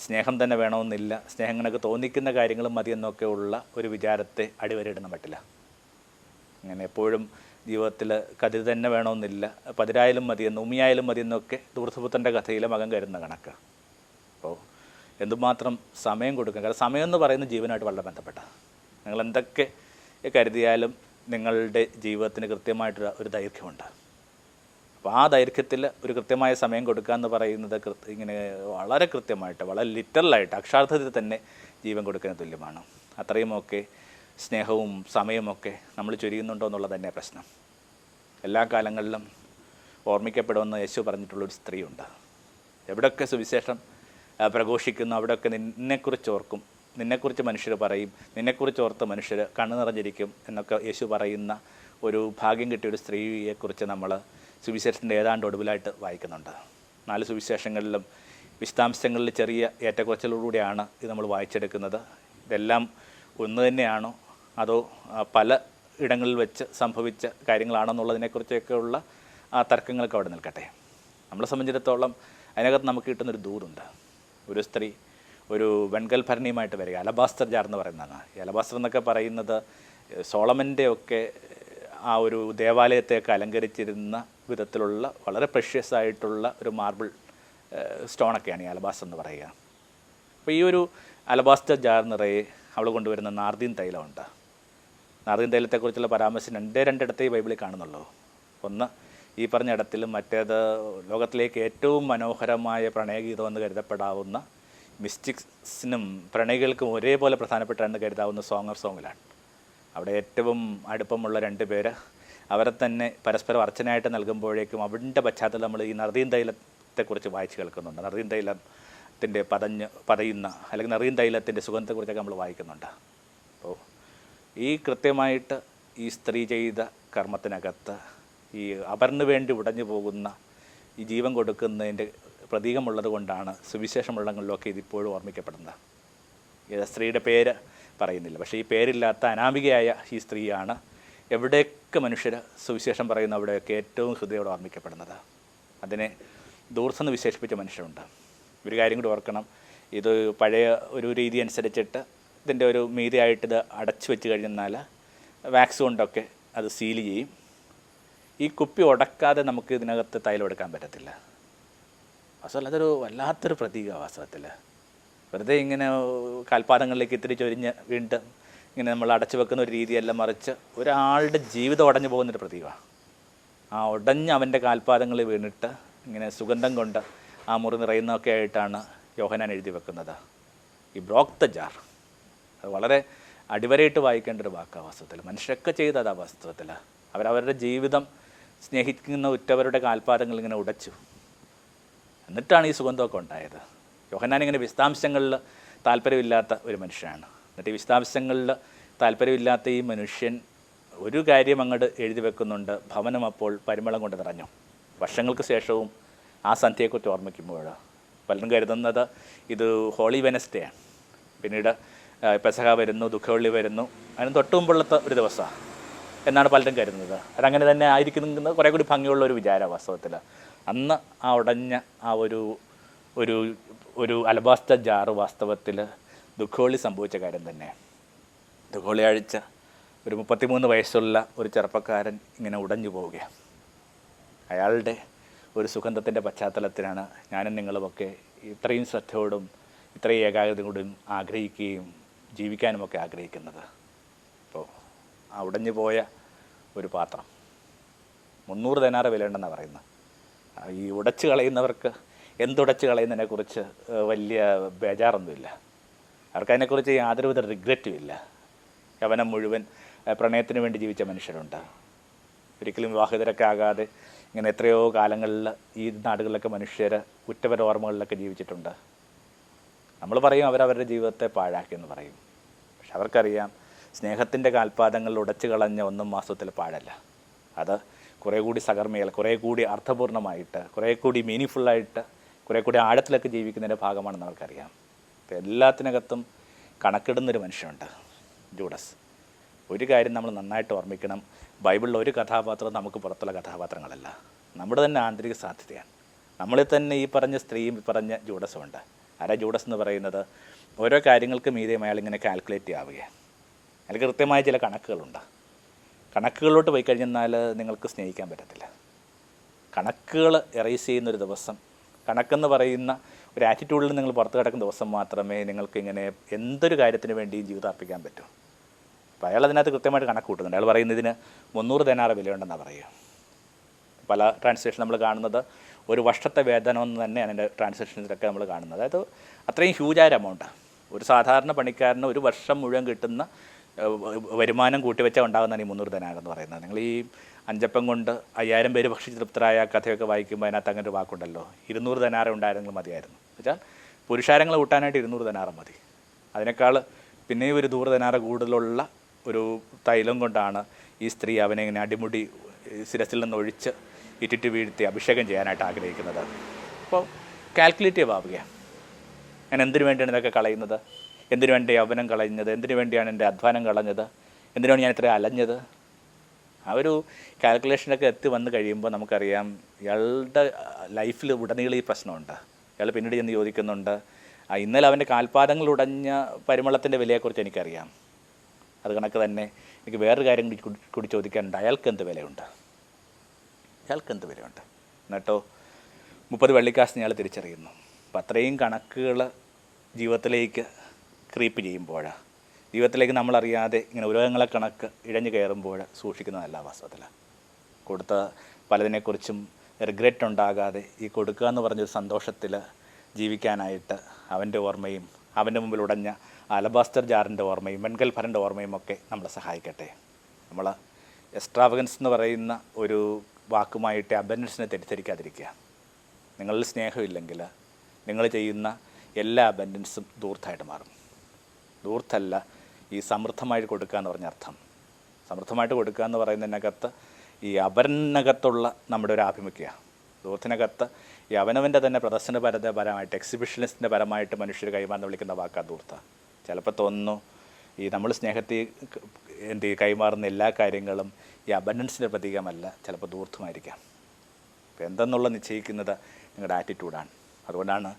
സ്നേഹം തന്നെ വേണമെന്നില്ല, സ്നേഹം കണക്ക് തോന്നിക്കുന്ന കാര്യങ്ങളും മതിയെന്നൊക്കെ ഉള്ള ഒരു വിചാരത്തെ അടിവരയിടുന്ന മട്ടില്ല. അങ്ങനെ എപ്പോഴും ജീവിതത്തിൽ കതിര് തന്നെ വേണമെന്നില്ല, പതിരായാലും മതിയെന്ന്, ഉമിയായാലും മതിയെന്നൊക്കെ ധൂർത്തപുത്രൻ്റെ കഥയിലെ മകൻ കരുതുന്ന കണക്ക്. അപ്പോൾ എന്തുമാത്രം സമയം കൊടുക്കുക, കാരണം സമയം എന്ന് പറയുന്നത് ജീവനായിട്ട് വളരെ ബന്ധപ്പെട്ട. നിങ്ങൾ എന്തൊക്കെ കരുതിയാലും നിങ്ങളുടെ ജീവിതത്തിന് കൃത്യമായിട്ടൊരു ഒരു ദൈർഘ്യമുണ്ട്. അപ്പോൾ ആ ദൈർഘ്യത്തിൽ ഒരു കൃത്യമായ സമയം കൊടുക്കുക എന്ന് പറയുന്നത് ഇങ്ങനെ വളരെ കൃത്യമായിട്ട്, വളരെ ലിറ്ററലായിട്ട്, അക്ഷാർത്ഥത്തിൽ തന്നെ ജീവൻ കൊടുക്കുന്നതിന് തുല്യമാണ്. അത്രയുമൊക്കെ സ്നേഹവും സമയമൊക്കെ നമ്മൾ ചൊരിയുന്നുണ്ടോ എന്നുള്ളത് തന്നെ പ്രശ്നം. എല്ലാ കാലങ്ങളിലും ഓർമ്മിക്കപ്പെടുമെന്ന് യേശു പറഞ്ഞിട്ടുള്ളൊരു സ്ത്രീയുണ്ട്. എവിടെയൊക്കെ സുവിശേഷം പ്രഘോഷിക്കുന്നു അവിടെയൊക്കെ നിന്നെക്കുറിച്ച് ഓർക്കും, നിന്നെക്കുറിച്ച് മനുഷ്യർ പറയും, നിന്നെക്കുറിച്ച് ഓർത്ത് മനുഷ്യർ കണ്ണു നിറഞ്ഞിരിക്കും എന്നൊക്കെ യേശു പറയുന്ന ഒരു ഭാഗ്യം കിട്ടിയ ഒരു സ്ത്രീയെക്കുറിച്ച് നമ്മൾ സുവിശേഷത്തിൻ്റെ ഏതാണ്ട് ഒടുവിലായിട്ട് വായിക്കുന്നുണ്ട്. 4 സുവിശേഷങ്ങളിലും വിശദാംശങ്ങളിൽ ചെറിയ ഏറ്റക്കുറച്ചിലൂടെയാണ് ഇത് നമ്മൾ വായിച്ചെടുക്കുന്നത്. ഇതെല്ലാം ഒന്ന് തന്നെയാണോ അതോ പല ഇടങ്ങളിൽ വെച്ച് സംഭവിച്ച കാര്യങ്ങളാണോ എന്നുള്ളതിനെക്കുറിച്ചൊക്കെയുള്ള ആ തർക്കങ്ങൾക്ക് അവിടെ നിൽക്കട്ടെ. നമ്മളെ സംബന്ധിച്ചിടത്തോളം അതിനകത്ത് നമുക്ക് കിട്ടുന്നൊരു ദൂതുണ്ട്. ഒരു സ്ത്രീ ഒരു വെൺകൽ ഭരണിയുമായിട്ട് വരിക, അലബാസ്റ്റർ ജാർ എന്ന് പറയുന്നതാണ്. ഈ അലബാസ്റ്റർ എന്നൊക്കെ പറയുന്നത് സോളമൻ്റെ ഒക്കെ ആ ഒരു ദേവാലയത്തെയൊക്കെ അലങ്കരിച്ചിരുന്ന വിധത്തിലുള്ള വളരെ പ്രഷ്യസ് ആയിട്ടുള്ള ഒരു മാർബിൾ സ്റ്റോണൊക്കെയാണ് ഈ അലബാസ്റ്റർ എന്ന് പറയുക. അപ്പോൾ ഈ ഒരു അലബാസ്റ്റർ ജാർ നിറയെ അവൾ കൊണ്ടുവരുന്ന നാർദീൻ തൈലമുണ്ട്. നാർദീൻ തൈലത്തെക്കുറിച്ചുള്ള പരാമർശം രണ്ടിടത്തേ ഈ ബൈബിളിൽ കാണുന്നുള്ളൂ. ഒന്ന് ഈ പറഞ്ഞ ഇടത്തിലും, മറ്റേത് ലോകത്തിലേക്ക് ഏറ്റവും മനോഹരമായ പ്രണയഗീതം എന്ന് കരുതപ്പെടാവുന്ന മിസ്റ്റിക്സിനും പ്രണയികൾക്കും ഒരേപോലെ പ്രധാനപ്പെട്ടാണെന്ന് കരുതാവുന്ന സോങ് ഓഫ് സോങ്ങിലാണ്. അവിടെ ഏറ്റവും അടുപ്പമുള്ള 2 പേര് അവരെ തന്നെ പരസ്പരം അർച്ചനയായിട്ട് നൽകുമ്പോഴേക്കും അവൻ്റെ പശ്ചാത്തലം നമ്മൾ ഈ നർദീൻ തൈലത്തെക്കുറിച്ച് വായിച്ച് കേൾക്കുന്നുണ്ട്. നർദീൻ തൈലത്തിൻ്റെ പതയുന്ന അല്ലെങ്കിൽ നർദീൻ തൈലത്തിൻ്റെ സുഗന്ധത്തെക്കുറിച്ചൊക്കെ നമ്മൾ വായിക്കുന്നുണ്ട്. അപ്പോൾ ഈ കൃത്യമായിട്ട് ഈ സ്ത്രീ ചെയ്ത കർമ്മത്തിനകത്ത് ഈ അപരന് വേണ്ടി ഉടഞ്ഞു പോകുന്ന ഈ ജീവൻ കൊടുക്കുന്നതിൻ്റെ പ്രതീകമുള്ളത് കൊണ്ടാണ് സുവിശേഷമുള്ളങ്ങളിലൊക്കെ ഇതിപ്പോഴും ഓർമ്മിക്കപ്പെടുന്നത്. ഈ സ്ത്രീയുടെ പേര് പറയുന്നില്ല, പക്ഷേ ഈ പേരില്ലാത്ത അനാമികയായ ഈ സ്ത്രീയാണ് എവിടെയൊക്കെ മനുഷ്യർ സുവിശേഷം പറയുന്ന അവിടെയൊക്കെ ഏറ്റവും ഹൃദയോടെ ഓർമ്മിക്കപ്പെടുന്നത്. അതിനെ ദൂർത്ത് എന്ന് വിശേഷിപ്പിച്ച മനുഷ്യരുണ്ട്. ഒരു കാര്യം കൂടി ഓർക്കണം, ഇത് പഴയ ഒരു രീതി അനുസരിച്ചിട്ട് ഇതിൻ്റെ ഒരു മീതിയായിട്ട് ഇത് അടച്ചു വെച്ച് കഴിഞ്ഞാൽ വാക്സ് കൊണ്ടൊക്കെ അത് സീൽ ചെയ്യും. ഈ കുപ്പി ഉടക്കാതെ നമുക്ക് ഇതിനകത്ത് തൈലം എടുക്കാൻ പറ്റത്തില്ല. വാസ്തവത്തിൽ അതൊരു വല്ലാത്തൊരു പ്രതീകമാണ്. വാസ്തവത്തിൽ വെറുതെ ഇങ്ങനെ കാൽപാദങ്ങളിലേക്ക് ഇത്തിരി ചൊരിഞ്ഞ് വീണ്ടും ഇങ്ങനെ നമ്മൾ അടച്ചു വെക്കുന്ന ഒരു രീതിയല്ല, മറിച്ച് ഒരാളുടെ ജീവിതം ഉടഞ്ഞു പോകുന്നൊരു പ്രതീകമാണ്. ആ ഉടഞ്ഞ് അവൻ്റെ കാൽപാദങ്ങളിൽ വീണിട്ട് ഇങ്ങനെ സുഗന്ധം കൊണ്ട് ആ മുറി നിറയുന്നതൊക്കെ ആയിട്ടാണ് യോഹന്നാൻ എഴുതി വെക്കുന്നത്. ഈ ബ്രോക്ക് ദ ജാർ, അത് വളരെ അടിവരയിട്ട് വായിക്കേണ്ട ഒരു വാക്കാണ് വാസ്തവത്തിൽ. മനുഷ്യരൊക്കെ ചെയ്തതാ വാസ്തവത്തിൽ. അവരവരുടെ ജീവിതം സ്നേഹിക്കുന്ന ഉറ്റവരുടെ കാൽപാദങ്ങൾ ഇങ്ങനെ ഉടച്ചു, എന്നിട്ടാണ് ഈ സുഗന്ധമൊക്കെ ഉണ്ടായത്. യോഹന്നാൻ ഇങ്ങനെ വിശദാംശങ്ങളിൽ താല്പര്യമില്ലാത്ത ഒരു മനുഷ്യനാണ്. എന്നിട്ട് ഈ വിശദാംശങ്ങളിൽ താല്പര്യമില്ലാത്ത ഈ മനുഷ്യൻ ഒരു കാര്യം അങ്ങോട്ട് എഴുതി വെക്കുന്നുണ്ട്: ഭവനം അപ്പോൾ പരിമളം കൊണ്ട് നിറഞ്ഞു. വർഷങ്ങൾക്ക് ശേഷവും ആ സന്ധ്യയെക്കുറിച്ച് ഓർമ്മിക്കുമ്പോൾ പലരും കരുതുന്നത് ഇത് ഹോളി വെനസ്ഡേ ആണ്. പിന്നീട് പെസഹ വരുന്നു, ദുഃഖവെള്ളി വരുന്നു, അതിന് തൊട്ട് മുമ്പുള്ളത്തെ ഒരു ദിവസമാണ് എന്നാണ് പലരും കരുതുന്നത്. അതങ്ങനെ തന്നെ ആയിരിക്കുന്നത് കുറേ കൂടി ഭംഗിയുള്ള ഒരു വിചാരമാണ് വാസ്തവത്തിൽ. അന്ന് ആ ഉടഞ്ഞ ആ ഒരു അലബാസ്റ്റർ ജാറ് വാസ്തവത്തിൽ ദുഃഖവെള്ളി സംഭവിച്ച കാര്യം തന്നെ. ദുഃഖവെള്ളിയാഴ്ച ഒരു 33 വയസ്സുള്ള ഒരു ചെറുപ്പക്കാരൻ ഇങ്ങനെ ഉടഞ്ഞു പോവുകയാണ്. അയാളുടെ ഒരു സുഗന്ധത്തിൻ്റെ പശ്ചാത്തലത്തിലാണ് ഞാനും നിങ്ങളുമൊക്കെ ഇത്രയും ശ്രദ്ധയോടും ഇത്രയും ഏകാഗ്രതയോടും ആഗ്രഹിക്കുകയും ജീവിക്കാനുമൊക്കെ ആഗ്രഹിക്കുന്നത്. അപ്പോൾ ആ ഉടഞ്ഞു പോയ ഒരു പാത്രം 300 ദിനാറ് വിലയുണ്ടെന്നാണ് പറയുന്നത്. ഈ ഉടച്ച് കളയുന്നവർക്ക് എന്തുടച്ച് കളയുന്നതിനെക്കുറിച്ച് വലിയ ബേജാറൊന്നുമില്ല. അവർക്കതിനെക്കുറിച്ച് യാതൊരുവിധ റിഗ്രറ്റും ഇല്ല. യവനം മുഴുവൻ പ്രണയത്തിന് വേണ്ടി ജീവിച്ച മനുഷ്യരുണ്ട്. ഒരിക്കലും വിവാഹിതരൊക്കെ ആകാതെ ഇങ്ങനെ എത്രയോ കാലങ്ങളിൽ ഈ നാടുകളിലൊക്കെ മനുഷ്യർ ഉറ്റവരുടെ ഓർമ്മകളിലൊക്കെ ജീവിച്ചിട്ടുണ്ട്. നമ്മൾ പറയും അവരവരുടെ ജീവിതത്തെ പാഴാക്കിയെന്ന് പറയും. പക്ഷെ അവർക്കറിയാം സ്നേഹത്തിൻ്റെ കാൽപാദങ്ങളിൽ ഉടച്ചു കളഞ്ഞ ഒന്നും വാസ്തവത്തിൽ പാഴല്ല. അത് കുറേ കൂടി സകർമ്മികൾ, കുറേ കൂടി അർത്ഥപൂർണ്ണമായിട്ട്, കുറേ കൂടി മീനിങ്ഫുള്ളായിട്ട്, കുറേ കൂടി ആഴത്തിലൊക്കെ ജീവിക്കുന്നതിൻ്റെ ഭാഗമാണെന്ന് അവർക്കറിയാം. അപ്പോൾ എല്ലാത്തിനകത്തും കണക്കിടുന്നൊരു മനുഷ്യനുണ്ട്, ജൂഡസ്. ഒരു കാര്യം നമ്മൾ നന്നായിട്ട് ഓർമ്മിക്കണം: ബൈബിളിലെ ഒരു കഥാപാത്രം നമുക്ക് പുറത്തുള്ള കഥാപാത്രങ്ങളല്ല, നമ്മുടെ തന്നെ ആന്തരിക സാധ്യതയാണ്. നമ്മളിൽ തന്നെ ഈ പറഞ്ഞ സ്ത്രീയും പറഞ്ഞ ജൂഡസും ഉണ്ട്. ആരാ ജൂഡസ് എന്ന് പറയുന്നത്? ഓരോ കാര്യങ്ങൾക്ക് മീതെയും അയാളിങ്ങനെ കാൽക്കുലേറ്റ് ആവുകയാണ്. അതിൽ കൃത്യമായ ചില കണക്കുകളുണ്ട്. കണക്കുകളിലോട്ട് പോയി കഴിഞ്ഞാൽ നിങ്ങൾക്ക് സ്നേഹിക്കാൻ പറ്റത്തില്ല. കണക്കുകൾ എറേസ് ചെയ്യുന്നൊരു ദിവസം, കണക്കെന്ന് പറയുന്ന ഒരു ആറ്റിറ്റ്യൂഡിൽ നിങ്ങൾ പുറത്ത് കിടക്കുന്ന ദിവസം മാത്രമേ നിങ്ങൾക്ക് ഇങ്ങനെ എന്തൊരു കാര്യത്തിന് വേണ്ടിയും ജീവിതം അർപ്പിക്കാൻ പറ്റൂ. അപ്പോൾ അയാൾ അതിനകത്ത് കൃത്യമായിട്ട് കണക്ക് കൂട്ടുന്നുണ്ട്. അയാൾ പറയുന്നതിന് 300 ദിനാറ് വിലയുണ്ടെന്നാണ് പറയുക. പല ട്രാൻസ്ലേഷൻ നമ്മൾ കാണുന്നത് ഒരു വർഷത്തെ വേതനം എന്ന് തന്നെയാണ് എൻ്റെ ട്രാൻസ്ലേഷൻസിലൊക്കെ നമ്മൾ കാണുന്നത്. അതായത് അത്രയും ഹ്യൂജായ എമൗണ്ട്. ഒരു സാധാരണ പണിക്കാരന് ഒരു വർഷം മുഴുവൻ കിട്ടുന്ന വരുമാനം കൂട്ടിവെച്ചാൽ ഉണ്ടാകുന്നതാണ് ഈ 300 ദിനാറ് എന്ന് പറയുന്നത്. നിങ്ങൾ ഈ അഞ്ചപ്പം കൊണ്ട് 5000 പേര് ഭക്ഷിച്ച് തൃപ്തരായ കഥയൊക്കെ വായിക്കുമ്പോൾ അതിനകത്ത് അങ്ങനെ ഒരു വാക്കുണ്ടല്ലോ, 200 ദിനാറ് ഉണ്ടായിരുന്നെങ്കിൽ മതിയായിരുന്നു. എന്നുവെച്ചാൽ പുരുഷാരങ്ങൾ കൂട്ടാനായിട്ട് 200 ദിനാറ് മതി. അതിനേക്കാൾ പിന്നെയും ഒരു 100 ദിനാറ് കൂടുതലുള്ള ഒരു തൈലം കൊണ്ടാണ് ഈ സ്ത്രീ അവനെ ഇങ്ങനെ അടിമുടി ശിരസിൽ നിന്ന് ഒഴിച്ച് ഇറ്റിട്ട് വീഴ്ത്തി അഭിഷേകം ചെയ്യാനായിട്ട് ആഗ്രഹിക്കുന്നത്. അപ്പോൾ കാൽക്കുലേറ്റീവ് ആവുകയാണ്. ഞാൻ എന്തിനു വേണ്ടിയാണ് ഇതൊക്കെ കളയുന്നത്? എന്തിനു വേണ്ടി യൗവനം കളഞ്ഞത്? എന്തിനു വേണ്ടിയാണ് എൻ്റെ അധ്വാനം കളഞ്ഞത്? എന്തിനാണ് ഞാൻ ഇത്രയും അലഞ്ഞത്? ആ ഒരു കാൽക്കുലേഷനൊക്കെ എത്തി വന്ന് കഴിയുമ്പോൾ നമുക്കറിയാം ഇയാളുടെ ലൈഫിൽ ഉടനീളം ഈ പ്രശ്നമുണ്ട്. ഇയാൾ പിന്നീട് ചെന്ന് ചോദിക്കുന്നുണ്ട്, ഇന്നലെ അവൻ്റെ കാൽപാദങ്ങൾ ഉടഞ്ഞ പരിമളത്തിൻ്റെ വിലയെക്കുറിച്ച് എനിക്കറിയാം. അത് കണക്ക് തന്നെ എനിക്ക് വേറൊരു കാര്യം കൂടി ചോദിക്കാനുണ്ട്. അയാൾക്ക് എന്ത് വിലയുണ്ട്? എന്നിട്ടോ 30 വെള്ളിക്കാശിന് അയാൾ തിരിച്ചറിയുന്നു. അപ്പം അത്രയും കണക്കുകൾ ജീവിതത്തിലേക്ക് ക്രീപ്പ് ചെയ്യുമ്പോൾ, ജീവിതത്തിലേക്ക് നമ്മളറിയാതെ ഇങ്ങനെ ഉലകങ്ങളെ കണക്ക് ഇഴഞ്ഞു കയറുമ്പോൾ സൂക്ഷിക്കുന്നതല്ല വാസ്തവത്തിൽ. കൊടുത്ത പലതിനെക്കുറിച്ചും റിഗ്രറ്റ് ഉണ്ടാകാതെ ഈ കൊടുക്കുക എന്ന് പറഞ്ഞൊരു സന്തോഷത്തിൽ ജീവിക്കാനായിട്ട് അവൻ്റെ ഓർമ്മയും അവൻ്റെ മുമ്പിൽ ഉടഞ്ഞ അലബാസ്റ്റർ ജാറിൻ്റെ ഓർമ്മയും വെൺകൽഭരൻ്റെ ഓർമ്മയും ഒക്കെ നമ്മളെ സഹായിക്കട്ടെ. നമ്മൾ എക്സ്ട്രാവഗൻസ് എന്ന് പറയുന്ന ഒരു വാക്കുമായിട്ട് അബൻഡൻസിനെ തെറ്റിദ്ധരിക്കാതിരിക്കുക. നിങ്ങളിൽ സ്നേഹമില്ലെങ്കിൽ നിങ്ങൾ ചെയ്യുന്ന എല്ലാ അബൻഡൻസും ധൂർത്തായിട്ട് മാറും. ധൂർത്തല്ല ഈ സമൃദ്ധമായിട്ട് കൊടുക്കുക എന്ന് പറഞ്ഞ അർത്ഥം. സമൃദ്ധമായിട്ട് കൊടുക്കുക എന്ന് പറയുന്നതിനകത്ത് ഈ അവനകത്തുള്ള നമ്മുടെ ഒരു ആഭിമുഖ്യമാണ്. ധൂർത്തിനകത്ത് ഈ അവനവൻ്റെ തന്നെ പ്രദർശനപരമായിട്ട് എക്സിബിഷനിസ്റ്റിൻ്റെ പരമായിട്ട് മനുഷ്യർ കൈമാറുന്ന വിളിക്കുന്ന വാക്കാണ് ധൂർത്ത. ചിലപ്പോൾ തോന്നുന്നു ഈ നമ്മൾ സ്നേഹത്തിൽ കൈമാറുന്ന എല്ലാ കാര്യങ്ങളും ഈ അബൻഡൻസിൻ്റെ പ്രതീകമല്ല, ചിലപ്പോൾ ധൂർത്തുമായിരിക്കാം. അപ്പോൾ എന്തെന്നുള്ള നിശ്ചയിക്കുന്നത് നിങ്ങളുടെ ആറ്റിറ്റ്യൂഡാണ്. അതുകൊണ്ടാണ്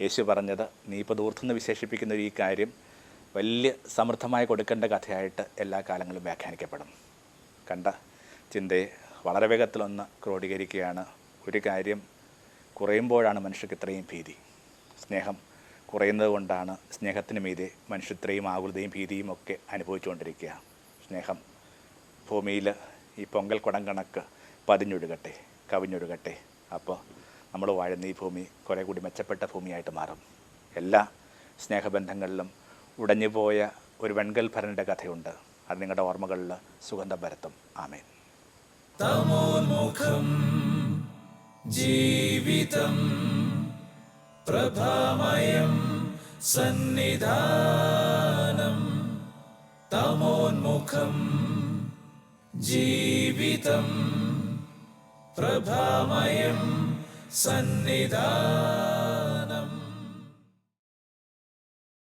യേശു പറഞ്ഞത് നീ ഇപ്പോൾ ദൂർത്തെന്ന് വിശേഷിപ്പിക്കുന്ന ഈ കാര്യം വലിയ സമൃദ്ധമായി കൊടുക്കേണ്ട കഥയായിട്ട് എല്ലാ കാലങ്ങളും വ്യാഖ്യാനിക്കപ്പെടും. കണ്ട ചിന്തയെ വളരെ വേഗത്തിലൊന്ന് ക്രോഡീകരിക്കുകയാണ്. ഒരു കാര്യം കുറയുമ്പോഴാണ് മനുഷ്യർക്ക് ഇത്രയും ഭീതി. സ്നേഹം കുറയുന്നത് കൊണ്ടാണ് സ്നേഹത്തിന് മീതെ മനുഷ്യ ഇത്രയും ആകുലതയും ഭീതിയും ഒക്കെ അനുഭവിച്ചുകൊണ്ടിരിക്കുക. സ്നേഹം ഭൂമിയിൽ ഈ പൊങ്കൽ കുടം കണക്ക് പതിഞ്ഞൊഴുകട്ടെ, കവിഞ്ഞൊഴുകട്ടെ. അപ്പോൾ നമ്മൾ വാഴുന്ന ഈ ഭൂമി കുറേ കൂടി മെച്ചപ്പെട്ട ഭൂമിയായിട്ട് മാറും. എല്ലാ സ്നേഹബന്ധങ്ങളിലും ഉടഞ്ഞുപോയ ഒരു വെൺകൽഭരൻ്റെ കഥയുണ്ട്. അത് നിങ്ങളുടെ ഓർമ്മകളിൽ സുഗന്ധം പരത്തും. ആമേൻ. തമോന്മുഖം ജീവിതം പ്രഭാമയം സന്നിധാനം. തമോന്മുഖം ജീവിതം പ്രഭാമയം സന്നിധാനം.